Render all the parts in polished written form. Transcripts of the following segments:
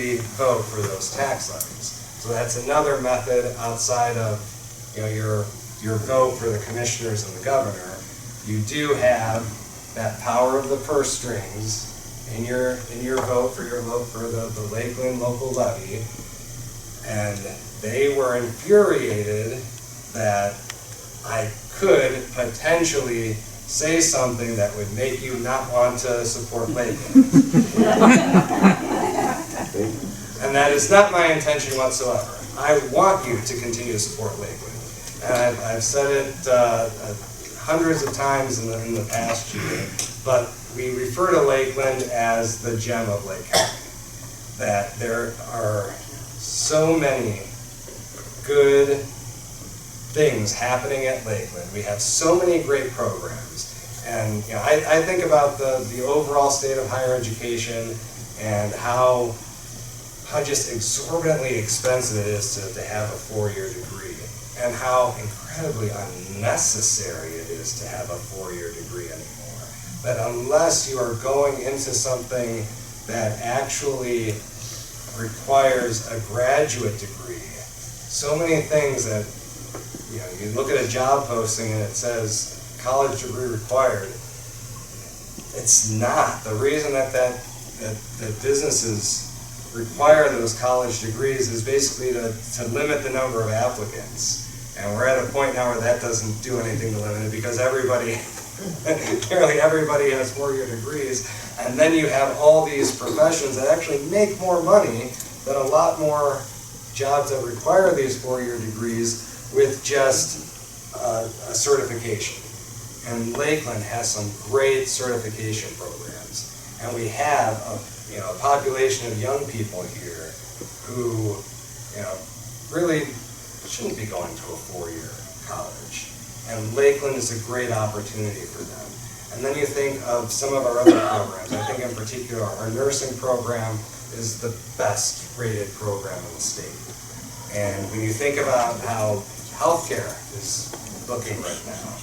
actually vote for those tax levies. So that's another method outside of your vote for the commissioners and the governor. You do have that power of the purse strings in your vote for the Lakeland local levy, and they were infuriated that I could potentially say something that would make you not want to support Lakeland. And that is not my intention whatsoever. I want you to continue to support Lakeland. And I've said it hundreds of times in the past year, but we refer to Lakeland as the gem of Lake County. That there are so many good things happening at Lakeland. We have so many great programs. And I think about the overall state of higher education and how just exorbitantly expensive it is to have a four-year degree, and how incredibly unnecessary it is to have a four-year degree anymore. That unless you are going into something that actually requires a graduate degree, so many things that, you look at a job posting and it says college degree required. It's not. The reason that businesses require those college degrees is basically to limit the number of applicants. And we're at a point now where that doesn't do anything to limit it, because nearly everybody has four-year degrees. And then you have all these professions that actually make more money than a lot more jobs that require these four-year degrees with just a certification. And Lakeland has some great certification programs. And we have a population of young people here who, really shouldn't be going to a four-year college. And Lakeland is a great opportunity for them. And then you think of some of our other programs. I think in particular our nursing program is the best rated program in the state. And when you think about how healthcare is looking right now,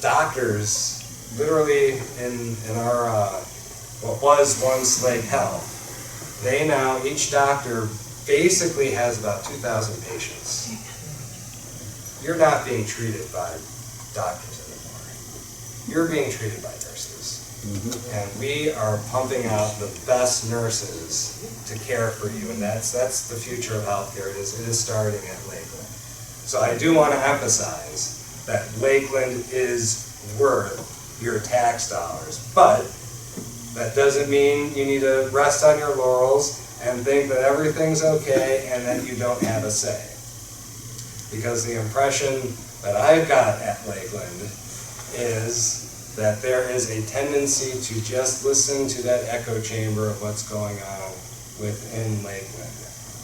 doctors literally in our what was once Lake Health, each doctor basically has about 2,000 patients. You're not being treated by doctors anymore. You're being treated by nurses. Mm-hmm. And we are pumping out the best nurses to care for you, and that's the future of healthcare. It is starting at Lakeland. So I do want to emphasize that Lakeland is worth your tax dollars, but that doesn't mean you need to rest on your laurels and think that everything's okay and that you don't have a say. Because the impression that I've got at Lakeland is that there is a tendency to just listen to that echo chamber of what's going on within Lakeland.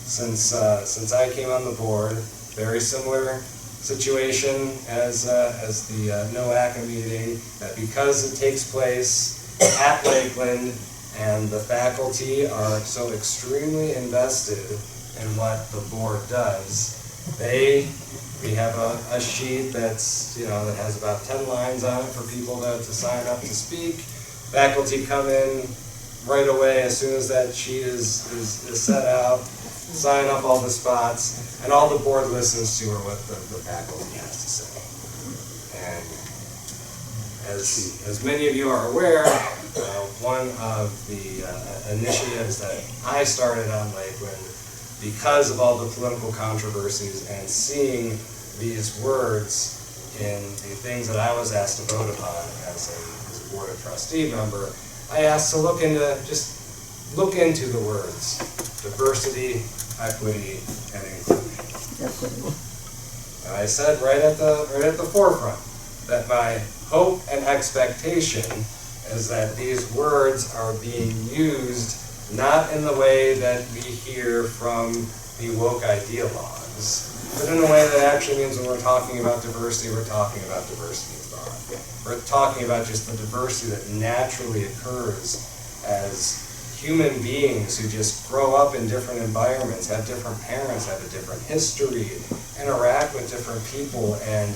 Since I came on the board, very similar situation as the NOACA meeting, that because it takes place at Lakeland and the faculty are so extremely invested in what the board does, we have a sheet that's that has about 10 lines on it for people to sign up to speak. Faculty come in right away as soon as that sheet is set out, sign up all the spots, and all the board listens to are what the faculty has to say. And as many of you are aware, one of the initiatives that I started on Lakeland, because of all the political controversies and seeing these words in the things that I was asked to vote upon as a Board of Trustee member, I asked to look into the words diversity, equity, and inclusion. And I said right at the forefront that my hope and expectation is that these words are being used not in the way that we hear from the woke ideologues, but in a way that actually means when we're talking about diversity, we're talking about diversity of thought. We're talking about just the diversity that naturally occurs as human beings who just grow up in different environments, have different parents, have a different history, interact with different people, and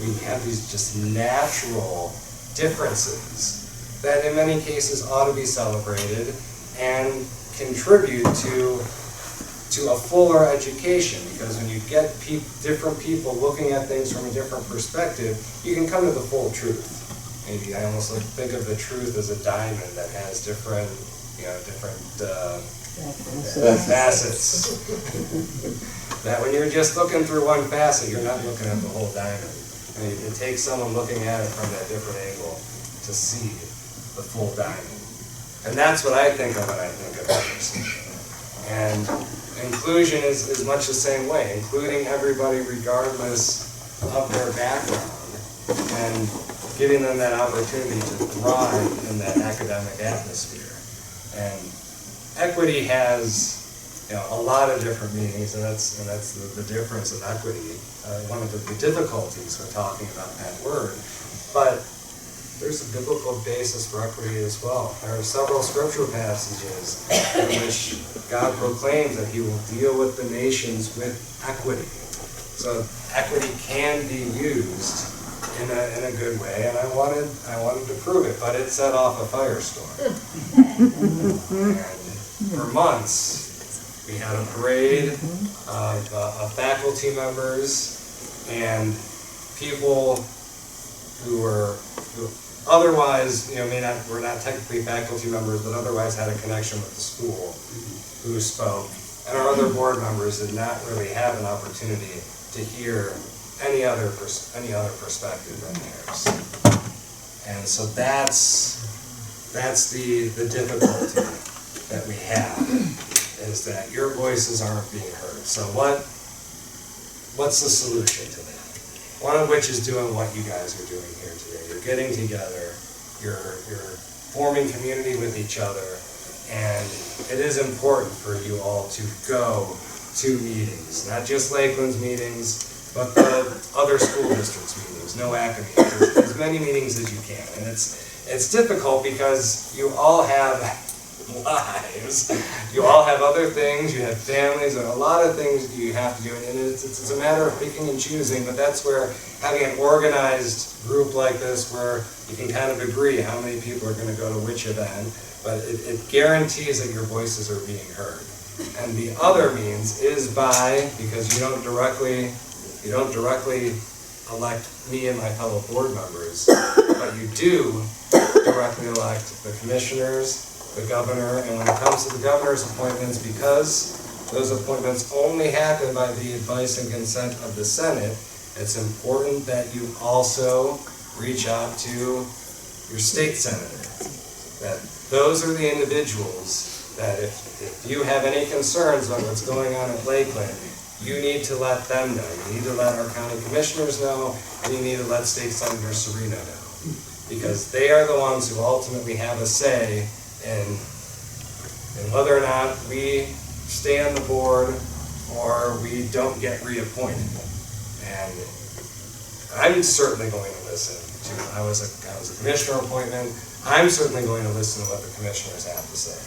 we have these just natural differences that in many cases ought to be celebrated and contribute to a fuller education, because when you get different people looking at things from a different perspective, you can come to the full truth. Maybe I almost think of the truth as a diamond that has different facets. That when you're just looking through one facet, you're not looking at the whole diamond. I mean, it takes someone looking at it from that different angle to see the full diamond. And that's what I think of when I think of diversity. And inclusion is much the same way, including everybody regardless of their background and giving them that opportunity to thrive in that academic atmosphere. And equity has, a lot of different meanings, and that's the difference of equity. One of the difficulties when talking about that word. But there's a biblical basis for equity as well. There are several scriptural passages in which God proclaims that He will deal with the nations with equity. So equity can be used in a good way, and I wanted to prove it, but it set off a firestorm. And for months, we had a parade of faculty members and people who otherwise, were not technically faculty members, but otherwise had a connection with the school, who spoke. And our other board members did not really have an opportunity to hear any other perspective than theirs. And so that's the difficulty that we have, is that your voices aren't being heard. So what's the solution to that? One of which is doing what you guys are doing here today. You're getting together, you're forming community with each other, and it is important for you all to go to meetings, not just Lakeland's meetings, but the other school districts' meetings, NOACA meetings, as many meetings as you can. And it's difficult because you all have lives, you all have other things, you have families, and a lot of things you have to do, and it's a matter of picking and choosing, but that's where having an organized group like this, where you can kind of agree how many people are going to go to which event, but it guarantees that your voices are being heard. And the other means is because you don't directly elect me and my fellow board members, but you do directly elect the commissioners, the governor, and when it comes to the governor's appointments, because those appointments only happen by the advice and consent of the Senate, it's important that you also reach out to your state senator. That those are the individuals that if you have any concerns about what's going on at Lakeland, you need to let them know. You need to let our county commissioners know, and you need to let State Senator Serino know. Because they are the ones who ultimately have a say in whether or not we stay on the board or we don't get reappointed. And I'm certainly going to listen to, I was a commissioner appointment, I'm certainly going to listen to what the commissioners have to say.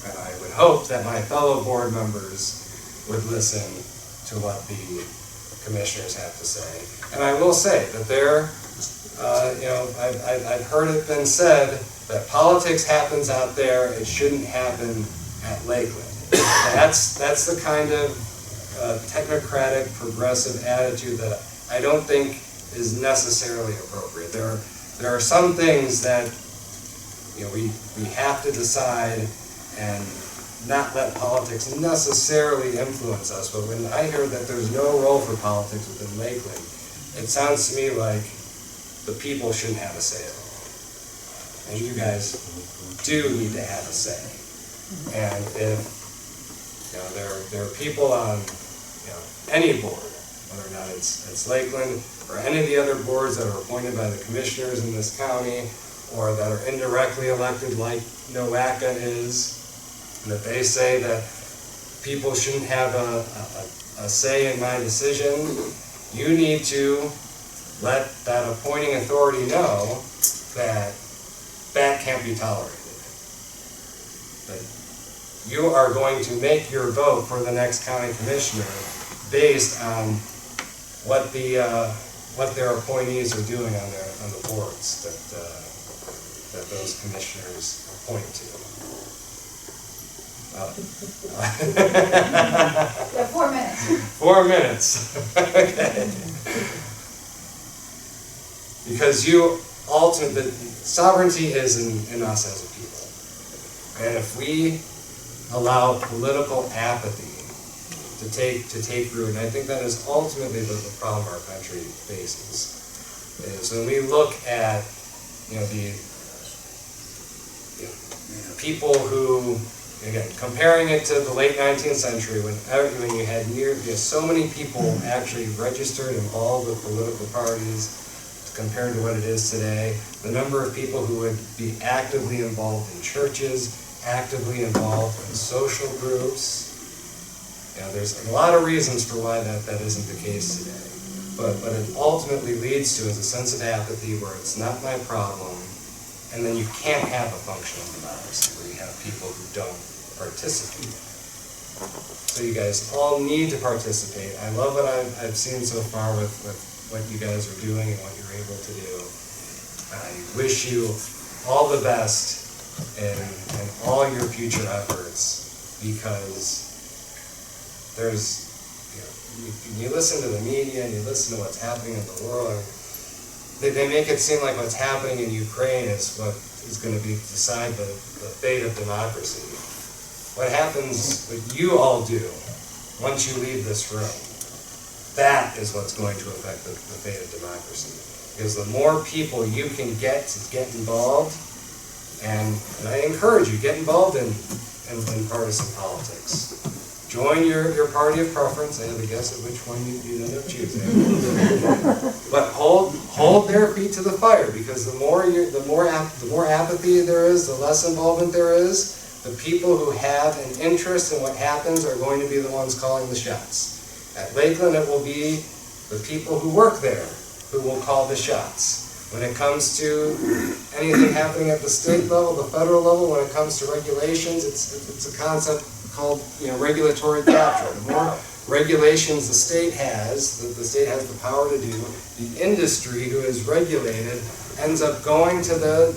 And I would hope that my fellow board members would listen to what the commissioners have to say. And I will say that I've heard it been said that politics happens out there, it shouldn't happen at Lakeland. That's the kind of technocratic, progressive attitude that I don't think is necessarily appropriate. There are some things that we have to decide and not let politics necessarily influence us. But when I hear that there's no role for politics within Lakeland, it sounds to me like the people shouldn't have a say at all. And you guys do need to have a say. And if there are people on any board, whether or not it's Lakeland or any of the other boards that are appointed by the commissioners in this county, or that are indirectly elected like NOACA is, and that they say that people shouldn't have a say in my decision, you need to let that appointing authority know that that can't be tolerated. That you are going to make your vote for the next county commissioner based on what their appointees are doing on the boards that those commissioners appoint to. Yeah, 4 minutes. 4 minutes. Okay. Because ultimately, sovereignty is in us as a people. And if we allow political apathy to take root, and I think that is ultimately the problem our country faces, is when we look at the people who, again, comparing it to the late 19th century, when you had so many people actually registered, involved with political parties, compared to what it is today, the number of people who would be actively involved in churches, actively involved in social groups. There's a lot of reasons for why that isn't the case today. But what it ultimately leads to is a sense of apathy where it's not my problem, and then you can't have a functional democracy where you have people who don't participate. So you guys all need to participate. I love what I've seen so far with what you guys are doing and what you're able to do. I wish you all the best in all your future efforts, because there's, you listen to the media and you listen to what's happening in the world, they make it seem like what's happening in Ukraine is what is going to decide the fate of democracy. What happens, what you all do once you leave this room, that is what's going to affect the fate of democracy. Because the more people you can get to get involved, and I encourage you, get involved in partisan politics. Join your party of preference. I have a guess at which one you end up choosing. But hold their feet to the fire, because the more apathy there is, the less involvement there is. The people who have an interest in what happens are going to be the ones calling the shots. At Lakeland, it will be the people who work there who will call the shots. When it comes to anything happening at the state level, the federal level, when it comes to regulations, it's a concept called regulatory capture. The more regulations the state has the power to do, the industry who is regulated ends up going to the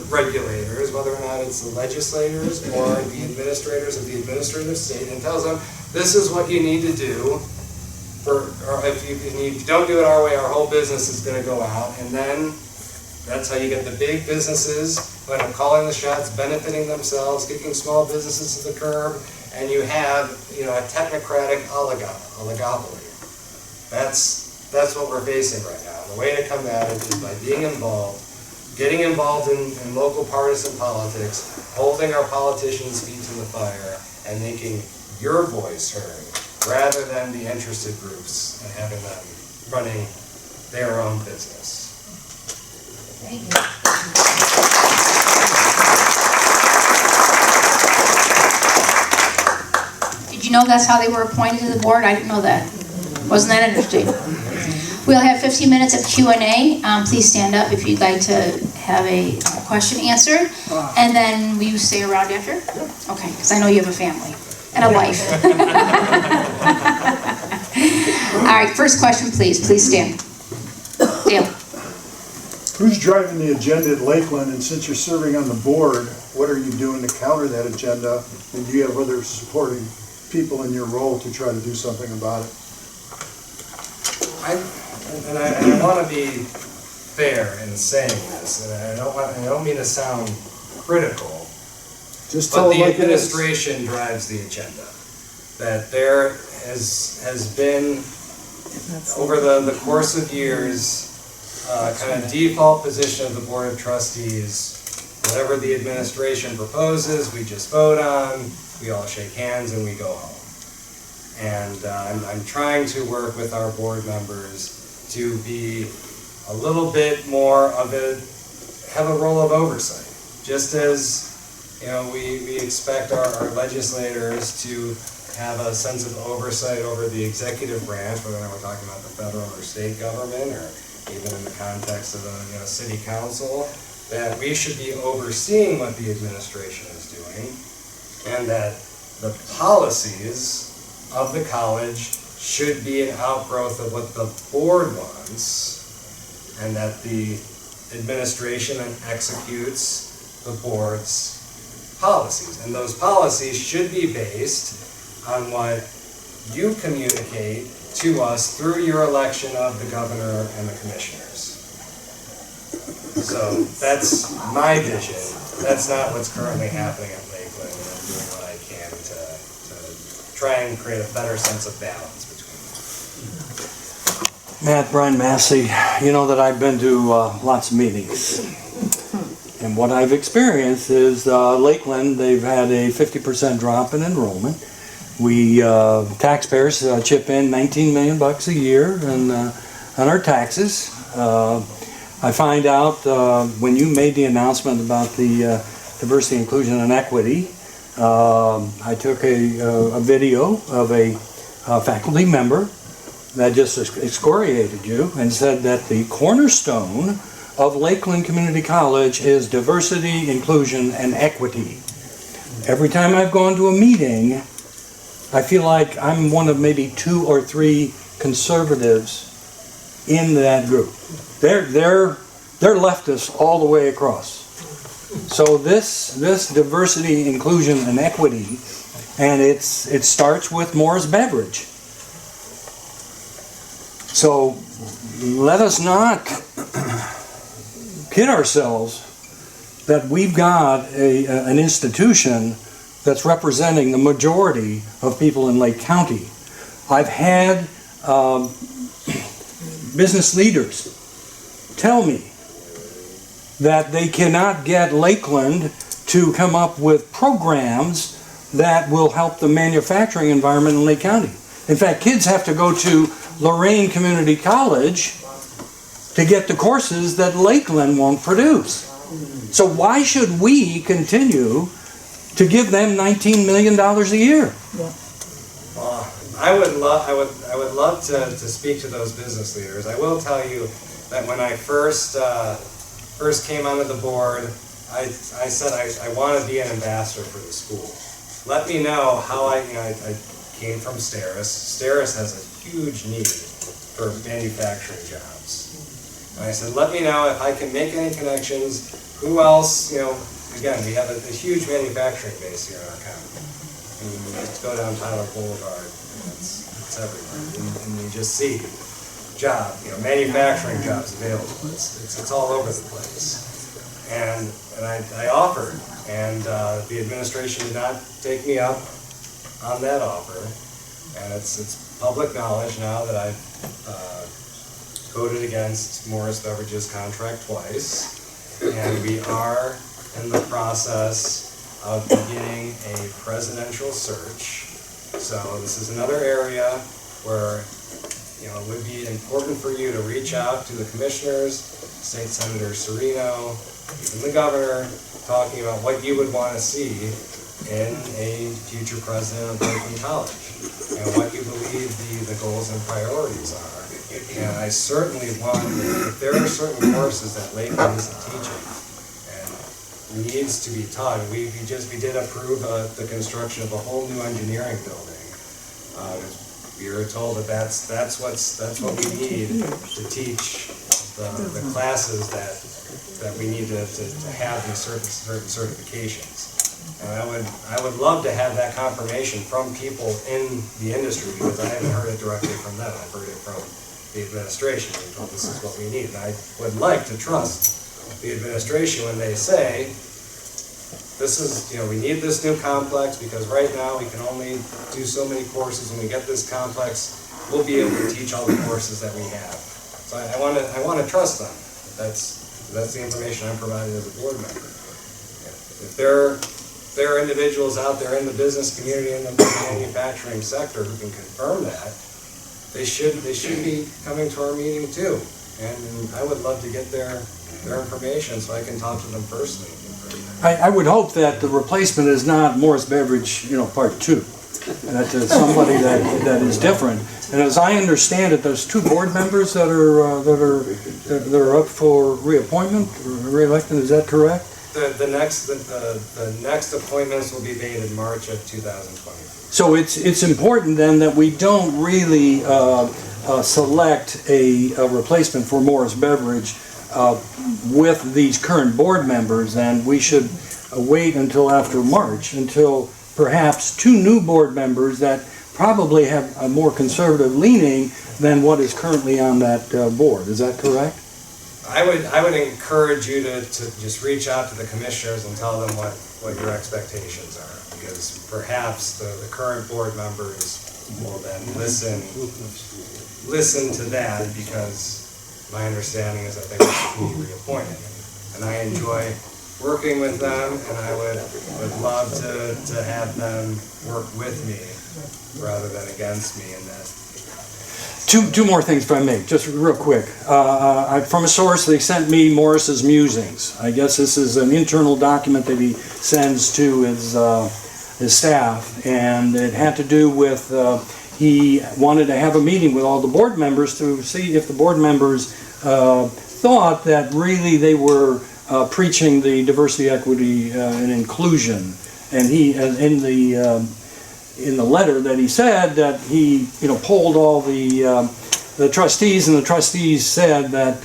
regulators, whether or not it's the legislators or the administrators of the administrative state, and tells them, this is what you need to do, or if you don't do it our way, our whole business is going to go out. And then that's how you get the big businesses who end up calling the shots, benefiting themselves, kicking small businesses to the curb, and you have a technocratic oligopoly. That's what we're facing right now. The way to combat it is by being involved, getting involved in local partisan politics, holding our politicians' feet to the fire, and making your voice heard, rather than the interested groups and having them running their own business. Thank you. Did you know that's how they were appointed to the board? I didn't know that. Wasn't that interesting? We'll have 15 minutes of Q&A. Please stand up if you'd like to have a question answered. And then will you stay around after? Okay, because I know you have a family and a wife. All right, first question, please. Please stand. Dale. Who's driving the agenda at Lakeland, and since you're serving on the board, what are you doing to counter that agenda? And do you have other supporting people in your role to try to do something about it? I want to be fair in saying this, and I don't mean to sound critical. Just tell but the like administration drives the agenda. That there has been, over the course of years, kind of default position of the Board of Trustees. Whatever the administration proposes, we just vote on, we all shake hands, and we go home. And I'm trying to work with our board members to be a little bit more have a role of oversight. Just as we expect our legislators to have a sense of oversight over the executive branch, whether or not we're talking about the federal or state government, or even in the context of a city council, that we should be overseeing what the administration is doing, and that the policies of the college should be an outgrowth of what the board wants, and that the administration then executes the board's policies. And those policies should be based on what you communicate to us through your election of the governor and the commissioners. So that's my vision. That's not what's currently happening at Lakeland, and I'm doing what I can to try and create a better sense of balance between them. Matt, Brian Massey, you know that I've been to lots of meetings. And what I've experienced is Lakeland, they've had a 50% drop in enrollment. We, taxpayers, chip in $19 million a year on our taxes. I find out when you made the announcement about the diversity, inclusion, and equity, I took a video of a faculty member that just excoriated you and said that the cornerstone of Lakeland Community College is diversity, inclusion, and equity. Every time I've gone to a meeting, I feel like I'm one of maybe 2 or 3 conservatives in that group. They're leftists all the way across. So this diversity, inclusion, and equity, and it starts with Morris Beverage. So let us not kid ourselves that we've got an institution that's representing the majority of people in Lake County. I've had business leaders tell me that they cannot get Lakeland to come up with programs that will help the manufacturing environment in Lake County. In fact, kids have to go to Lakeland Community College to get the courses that Lakeland won't produce. So why should we continue to give them $19 million a year? I would love to speak to those business leaders. I will tell you that when I first came onto the board, I said I want to be an ambassador for the school. Let me know how I came from Steris. Steris has a huge need for manufacturing jobs. And I said, let me know if I can make any connections. Who else, again, we have a huge manufacturing base here in our county. And you just go down Tyler Boulevard, and it's everywhere. And you just see manufacturing jobs available. It's all over the place. And I offered, and the administration did not take me up on that offer. And it's public knowledge now that I've voted against Morris Beverage's contract twice. And we are in the process of beginning a presidential search. So this is another area where it would be important for you to reach out to the commissioners, State Senator Serino, even the governor, talking about what you would want to see in a future president of Lakeland College and what you believe the goals and priorities are. And I certainly want, if there are certain courses that Lakeland isn't teaching and needs to be taught, we did approve the construction of a whole new engineering building. We were told that's what we need to teach the classes that we need to have these certain certifications. And I would love to have that confirmation from people in the industry, because I haven't heard it directly from them. I've heard it from the administration. They told this is what we need. And I would like to trust the administration when they say, this is, we need this new complex because right now we can only do so many courses. When we get this complex, we'll be able to teach all the courses that we have. So I want to trust them. That's the information I'm provided as a board member. If there are individuals out there in the business community and the manufacturing sector who can confirm that, they should be coming to our meeting too. And I would love to get their information so I can talk to them personally. I would hope that the replacement is not Morris Beverage, part 2. That it's somebody that is different. And as I understand it, there's 2 board members that are up for reappointment or re-election. Is that correct? The next appointments will be made in March of 2020. So it's important then that we don't really select a replacement for Morris Beverage with these current board members, and we should wait until after March, until perhaps 2 new board members that probably have a more conservative leaning than what is currently on that board. Is that correct? I would encourage you to just reach out to the commissioners and tell them what your expectations are, because perhaps the current board members will then listen to that, because my understanding is that they will be reappointed. And I enjoy working with them, and I would love to have them work with me rather than against me in that. Two more things if I may, just real quick. From a source, they sent me Morris's musings. I guess this is an internal document that he sends to his staff, and it had to do with he wanted to have a meeting with all the board members to see if the board members thought that really they were preaching the diversity, equity, and inclusion. And he, in the letter that he said that he, polled all the trustees, and the trustees said that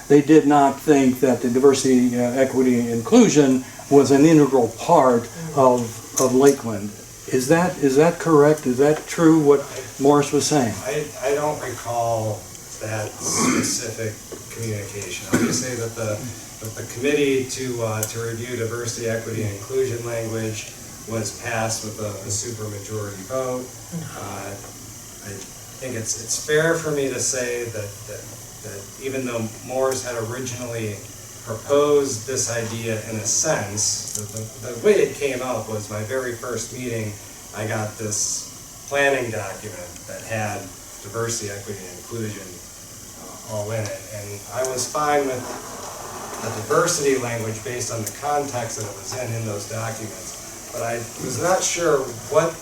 they did not think that the diversity, equity, and inclusion was an integral part of Lakeland. Is that correct? Is that true, what Morris was saying? I don't recall that specific communication. I'll just say that the committee to review diversity, equity, and inclusion language was passed with a supermajority vote. I think it's fair for me to say that even though Morris had originally proposed this idea in a sense, the way it came out was my very first meeting, I got this planning document that had diversity, equity, and inclusion all in it. And I was fine with the diversity language based on the context that it was in those documents. But I was not sure what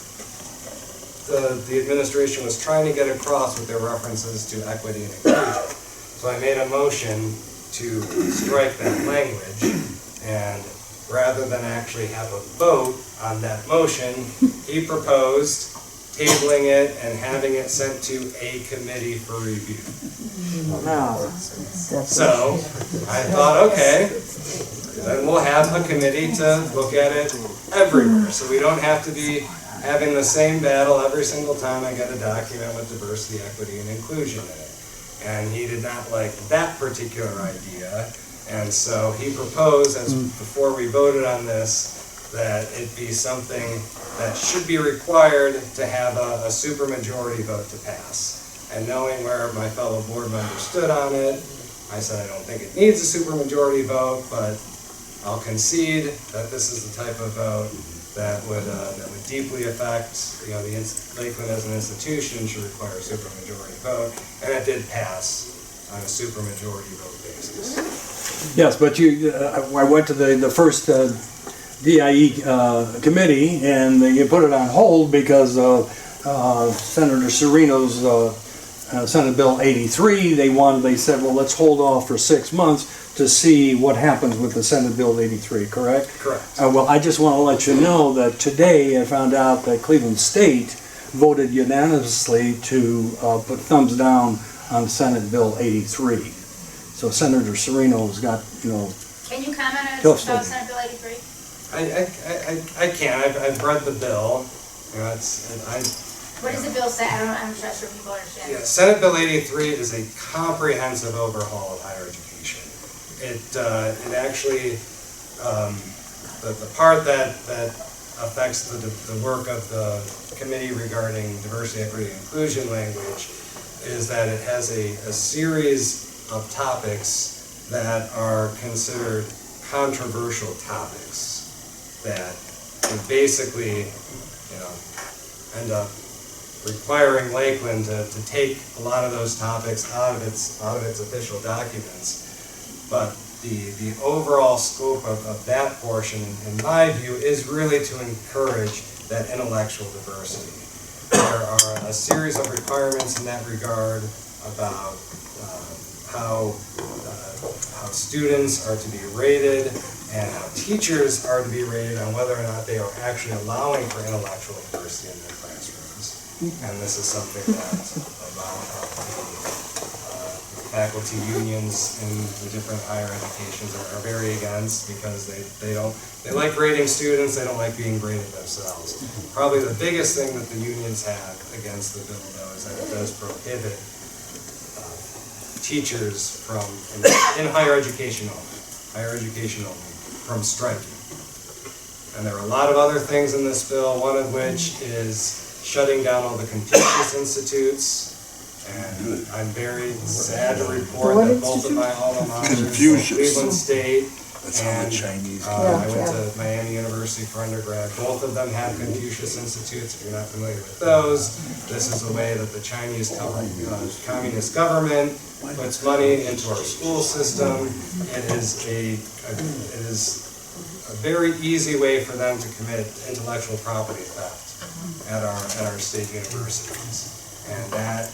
the administration was trying to get across with their references to equity and inclusion. So I made a motion to strike that language, and rather than actually have a vote on that motion, he proposed tabling it and having it sent to a committee for review. So I thought, okay, then we'll have a committee to look at it everywhere, so we don't have to be having the same battle every single time I get a document with diversity, equity, and inclusion in it. And he did not like that particular idea, and so he proposed, as before we voted on this, that it be something that should be required to have a supermajority vote to pass. And knowing where my fellow board members stood on it, I said I don't think it needs a supermajority vote, but I'll concede that this is the type of vote that would deeply affect, the Lakeland as an institution should require a supermajority vote, and it did pass on a supermajority vote basis. Yes, but I went to the first DIE committee, and you put it on hold because Senator Serino's Senate Bill 83. They said, well, let's hold off for 6 months to see what happens with the Senate Bill 83, correct? Correct. Well, I just want to let you know that today I found out that Cleveland State voted unanimously to put thumbs down on Senate Bill 83. So Senator Serino's got, Can you comment on Just about Senate Bill 83? I can. I've read the bill. What does the bill say? I'm not sure people understand. Yeah, Senate Bill 83 is a comprehensive overhaul of higher education. It actually, the part that affects the work of the committee regarding diversity, equity, and inclusion language is that it has a series of topics that are considered controversial topics that would basically, end up requiring Lakeland to take a lot of those topics out of its official documents. But the overall scope of that portion, in my view, is really to encourage that intellectual diversity. There are a series of requirements in that regard about how students are to be rated and how teachers are to be rated on whether or not they are actually allowing for intellectual diversity in their classrooms. And this is something that a lot of the faculty unions in the different higher educations are very against, because they like grading students, they don't like being graded themselves. Probably the biggest thing that the unions have against the bill, though, is that it does prohibit teachers from, in higher education only, from striking. And there are a lot of other things in this bill, one of which is shutting down all the Confucius Institutes. And I'm very sad to report that both of my alma maters, Cleveland State and I went to Miami University for undergrad, both of them have Confucius Institutes. If you're not familiar with those, this is the way that the Chinese communist government puts money into our school system. It is a very easy way for them to commit intellectual property theft at our state universities. And that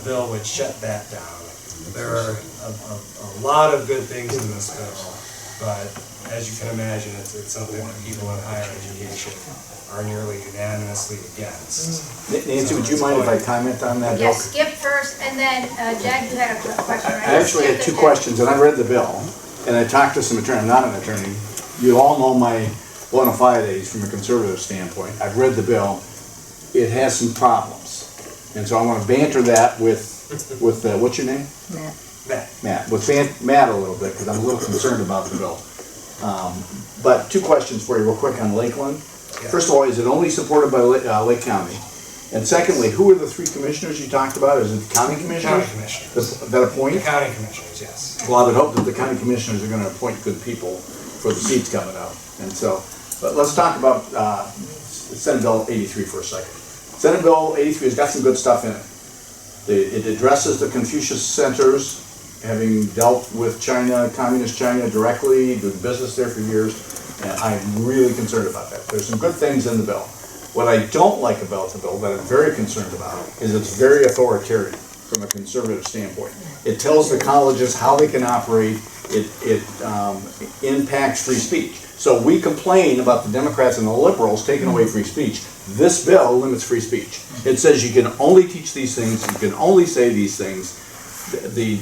bill would shut that down. There are a lot of good things in this bill, but as you can imagine, it's something that people in higher education are nearly unanimously against. Nancy, would you mind if I comment on that bill? Yes, Skip first, and then Jack, you had a question, right? I actually had two questions, and I read the bill, and I talked to some attorney. I'm not an attorney. You all know my bona fides from a conservative standpoint. I've read the bill. It has some problems. And so I want to banter that with what's your name? Matt. With Matt a little bit, because I'm a little concerned about the bill. But two questions for you real quick on Lakeland. Yeah. First of all, is it only supported by Lake County? And secondly, who are the three commissioners you talked about? Is it the county commissioners? County commissioners. That appoint? The county commissioners, yes. Well, I would hope that the county commissioners are going to appoint good people for the seats coming up. And so, but let's talk about Senate Bill 83 for a second. Senate Bill 83 has got some good stuff in it. It addresses the Confucius centers, having dealt with China, communist China directly, doing business there for years, and I'm really concerned about that. There's some good things in the bill. What I don't like about the bill, that I'm very concerned about, is it's very authoritarian from a conservative standpoint. It tells the colleges how they can operate. It impacts free speech. So we complain about the Democrats and the liberals taking away free speech. This bill limits free speech. It says you can only teach these things, you can only say these things. The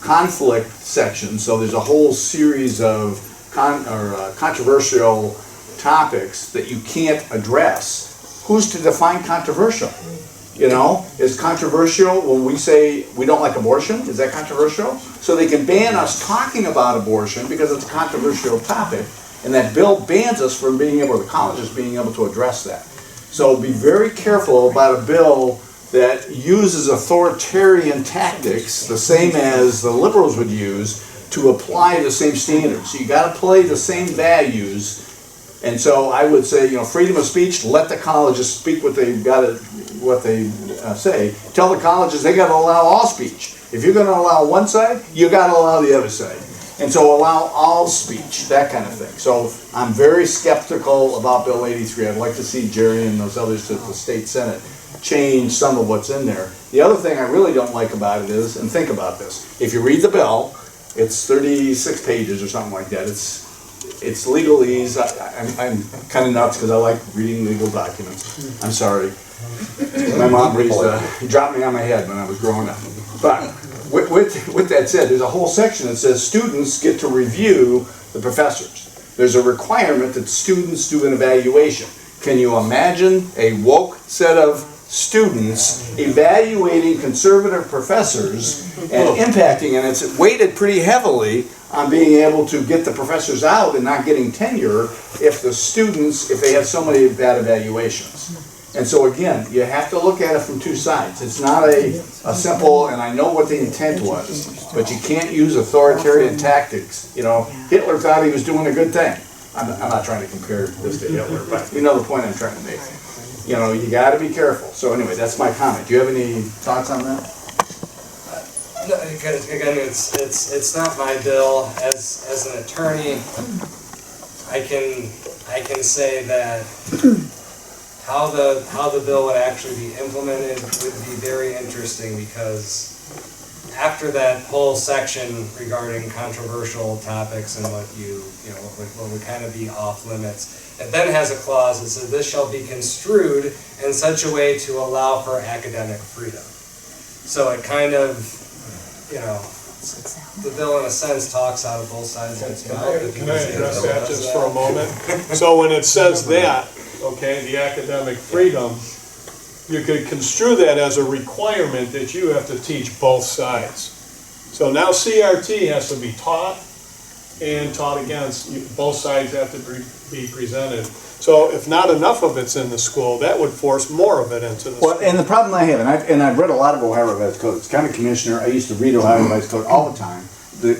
conflict section, so there's a whole series of controversial topics that you can't address. Who's to define controversial? You know, is controversial when we say we don't like abortion? Is that controversial? So they can ban us talking about abortion because it's a controversial topic, and that bill bans us from being able, the colleges being able to address that. So be very careful about a bill that uses authoritarian tactics, the same as the liberals would use, to apply the same standards. So you got to play the same values. And so I would say, you know, freedom of speech, let the colleges speak what they say. Tell the colleges they got to allow all speech. If you're going to allow one side, you got to allow the other side. And so allow all speech, that kind of thing. So I'm very skeptical about Bill 83. I'd like to see Jerry and those others at the state senate change some of what's in there. The other thing I really don't like about it is, and think about this, if you read the bill, it's 36 pages or something like that. It's legalese. I'm kind of nuts because I like reading legal documents. I'm sorry. My mom dropped me on my head when I was growing up. But with that said, there's a whole section that says students get to review the professors. There's a requirement that students do an evaluation. Can you imagine a woke set of students evaluating conservative professors and impacting, and it's weighted pretty heavily on being able to get the professors out and not getting tenure if the students, if they have so many bad evaluations. And so again, you have to look at it from two sides. It's not a simple, and I know what the intent was, but you can't use authoritarian tactics. You know, Hitler thought he was doing a good thing. I'm not trying to compare this to Hitler, but you know the point I'm trying to make. You know, you got to be careful. So anyway, that's my comment. Do you have any thoughts on that? No, again, it's not my bill. As an attorney, I can say that how the bill would actually be implemented would be very interesting, because after that whole section regarding controversial topics and what would kind of be off limits, it then has a clause that says this shall be construed in such a way to allow for academic freedom. So it kind of, the bill in a sense talks out of both sides of its mouth. Can I address that just for a moment? So when it says that, okay, the academic freedom, you could construe that as a requirement that you have to teach both sides. So now CRT has to be taught and taught against. Both sides have to be presented. So if not enough of it's in the school, that would force more of it into the Well, school. and the problem I have, and I've read a lot of Ohio Revised Code. As county commissioner, I used to read Ohio Revised Code all the time.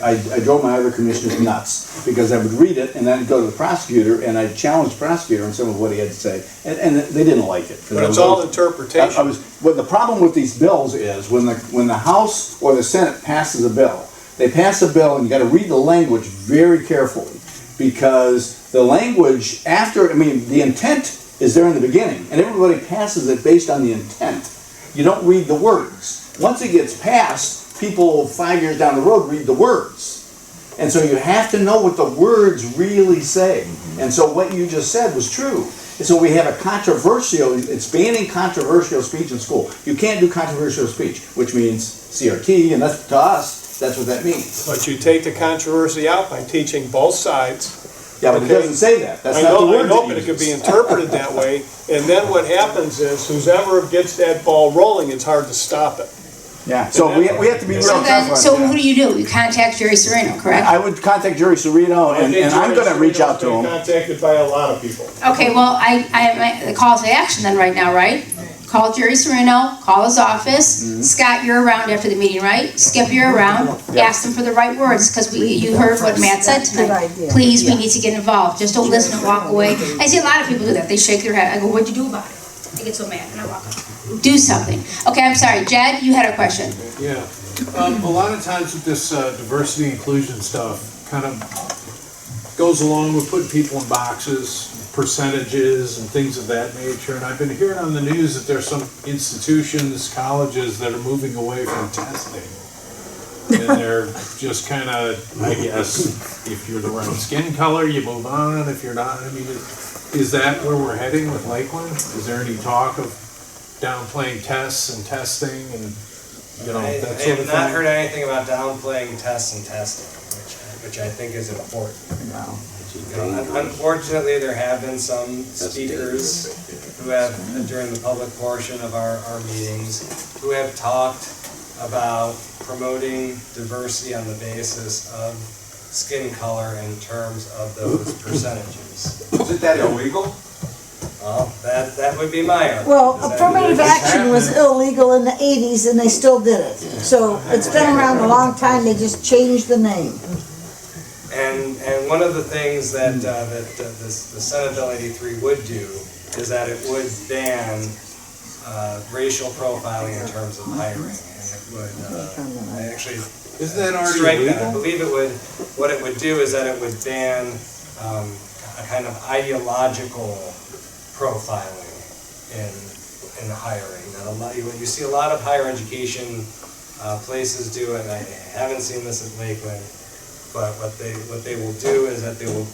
I drove my other commissioners nuts because I would read it and then I'd go to the prosecutor and I'd challenge the prosecutor on some of what he had to say, and they didn't like it. But it's all interpretation. Well, the problem with these bills is when the House or the Senate passes a bill, they pass a bill and you got to read the language very carefully because the language the intent is there in the beginning and everybody passes it based on the intent. You don't read the words. Once it gets passed, people 5 years down the road read the words. And so you have to know what the words really say. And so what you just said was true. And so we have it's banning controversial speech in school. You can't do controversial speech, which means CRT, and that's, to us, that's what that means. But you take the controversy out by teaching both sides. Yeah, but it doesn't say that. That's not the word I know, but it could be interpreted that way. And then what happens is, whoever gets that ball rolling, it's hard to stop it. Yeah, so we have to be real So tough then, on so that. who do? You contact Jerry Sereno, correct? I would contact Jerry Sereno, and I'm going to reach out to him. Contacted by a lot of people. Okay, well, I have the call to action then right now, right? Call Jerry Sereno, call his office. Scott, you're around after the meeting, right? Skip, you're around. Ask them for the right words, because you heard what Matt said tonight. Please, we need to get involved. Just don't listen and walk away. I see a lot of people do that. They shake their head. I go, what'd you do about it? They get so mad, and I walk away. Do something. Okay, I'm sorry. Jed, you had a question. Yeah, a lot of times with this diversity inclusion stuff kind of goes along with putting people in boxes, percentages and things of that nature. And I've been hearing on the news that there's some institutions, colleges that are moving away from testing. And they're just kind of, I guess, if you're the right skin color, you move on. If you're not, I mean, is that where we're heading with Lakeland? Is there any talk of downplaying tests and testing and, you know, that I sort have of not thing? heard anything about downplaying tests and testing, which I think is important. Unfortunately, there have been some speakers who have, during the public portion of our meetings, who have talked about promoting diversity on the basis of skin color in terms of those percentages. Isn't that illegal? Well, that would be my argument. Well, Is that affirmative it is. action was illegal in the 80s and they still did it. So it's been around a long time, they just changed the name. And one of the things that the Senate Bill 83 would do is that it would ban racial profiling in terms of hiring. And it would actually Isn't that already strike that. I illegal? believe it would, what it would do is that it would ban a kind of ideological profiling in hiring. That you see a lot of higher education places do it, and I haven't seen this at Lakeland. But what they will do is that they will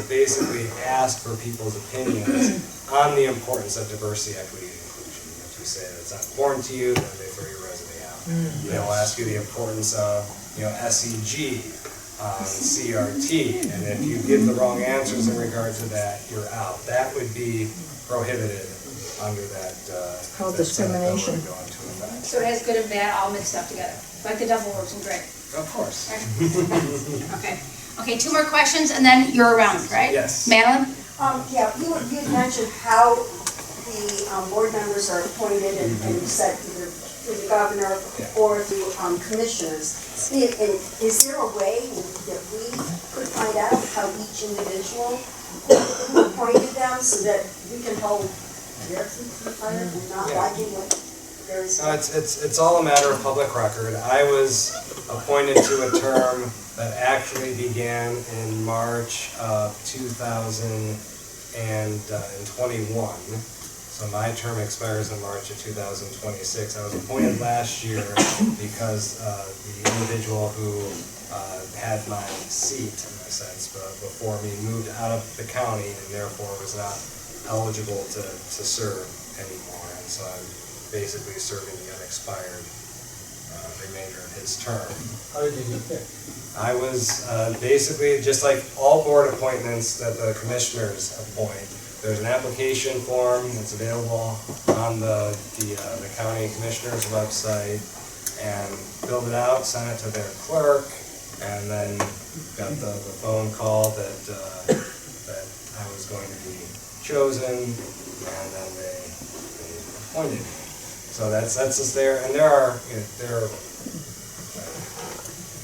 basically ask for people's opinions on the importance of diversity, equity, and inclusion. If you say that it's not important to you, then they throw your resume out. They will ask you the importance of SEG, CRT, and if you give the wrong answers in regard to that, you're out. That would be prohibited under that. Called that Senate bill discrimination. would go into effect. So it has good and bad all mixed up together, like the double works and great. Of course. Okay. Okay, 2 more questions, and then you're around, right? Yes. Madeline? Yeah, you had mentioned how the board members are appointed, and you said either through the governor or through commissioners. Is there a way that we could find out how each individual who appointed them so that we can hold their feet to the fire and not liking what they're saying? No, it's all a matter of public record. I was appointed to a term that actually began in March of 2021. So my term expires in March of 2026. I was appointed last year because the individual who had my seat, in a sense, before me moved out of the county and therefore was not eligible to serve anymore. And so I'm basically serving the unexpired remainder of his term. How did you get picked? I was basically, just like all board appointments that the commissioners appoint, there's an application form that's available on the county commissioner's website, and filled it out, sent it to their clerk, and then got the phone call that I was going to be chosen, and then they appointed me. So that's just there, and there are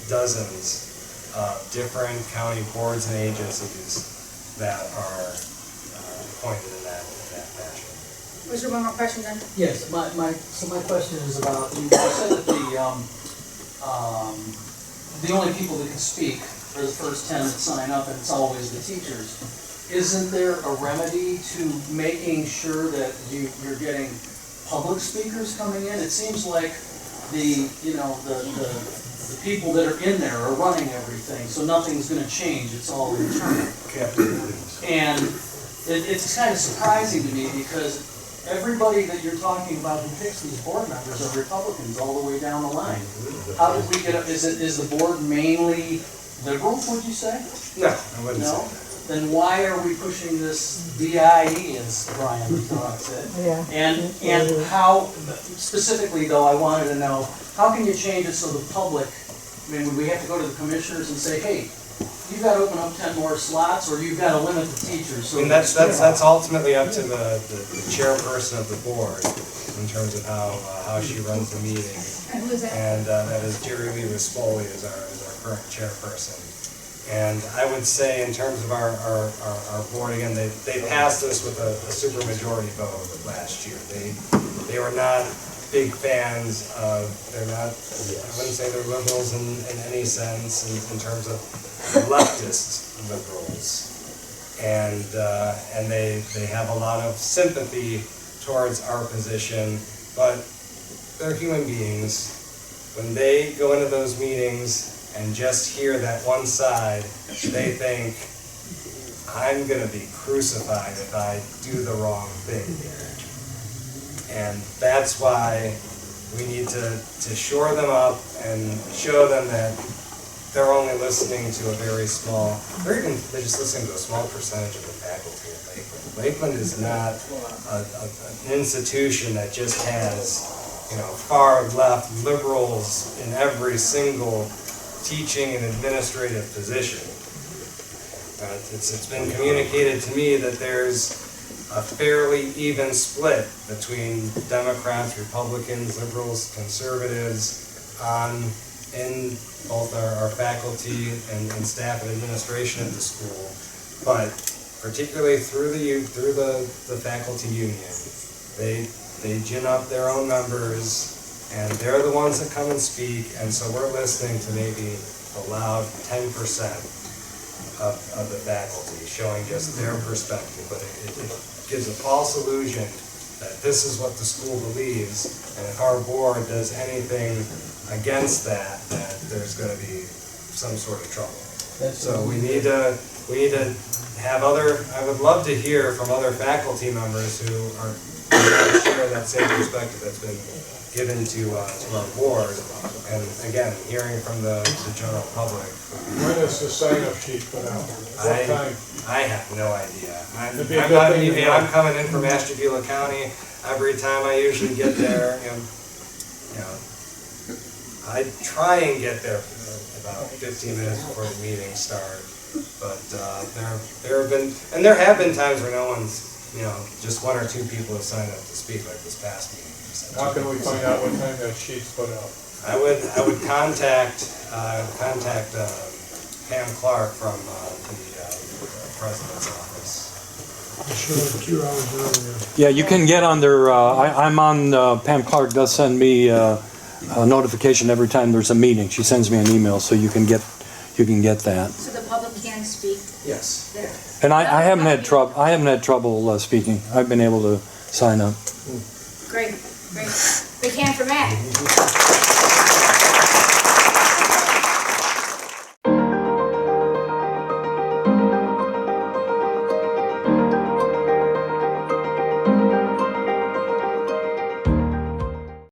dozens of different county boards and agencies that are appointed in that fashion. Was there one more question then? Yes, my question is about, you said that the only people that can speak are the first 10 that sign up, and it's always the teachers. Isn't there a remedy to making sure that you're getting public speakers coming in? It seems like the people that are in there are running everything, so nothing's going to change. It's all internal. And it's kind of surprising to me because everybody that you're talking about who picks these board members are Republicans all the way down the line. How did we get up? Is the board mainly liberal, would you say? No, I wouldn't say that. Then why are we pushing this DIE, as Brian said? Yeah. And how, specifically though, I wanted to know, how can you change it so the public, I mean, would we have to go to the commissioners and say, hey, you've got to open up 10 more slots, or you've got to limit the teachers? So I mean, that's ultimately up to the chairperson of the board in terms of how she runs the meeting. And who's that? And that is Jerry Lee Rispoli is our current chairperson. And I would say in terms of our board, again, they passed this with a supermajority vote last year. They were not big fans of, they're not, I wouldn't say they're liberals in any sense in terms of leftist liberals. And they have a lot of sympathy towards our position, but they're human beings. When they go into those meetings and just hear that one side, they think, I'm going to be crucified if I do the wrong thing here. And that's why we need to shore them up and show them that they're only listening to a very small, they're just listening to a small percentage of the faculty at Lakeland. Lakeland is not an institution that just has, far left liberals in every single teaching and administrative position. It's been communicated to me that there's a fairly even split between Democrats, Republicans, liberals, conservatives in both our faculty and staff and administration at the school, but particularly through the faculty union. They gin up their own members, and they're the ones that come and speak, and so we're listening to maybe the loud 10% of the faculty, showing just their perspective, but it gives a false illusion that this is what the school believes, and if our board does anything against that there's going to be some sort of trouble. So we need to have I would love to hear from other faculty members who are share that same perspective that's been given to our board, and again, hearing from the general public. When is the sign-up sheet put out? What time? I have no idea. I'm I'm coming in from Ashtabula County. Every time I usually get there, I try and get there about 15 minutes before the meeting starts. But there have been times where no one's, just one or two people have signed up to speak, like this past meeting. How can we find out what time that sheet's put out? I would contact Pam Clark from the president's office. I'm sure a few hours earlier. Yeah, you can get on their, I'm on, Pam Clark does send me a notification every time there's a meeting. She sends me an email, so you can get that. So the public can speak Yes. there. And I haven't had trouble speaking. I've been able to sign up. Great. Big hand for Matt.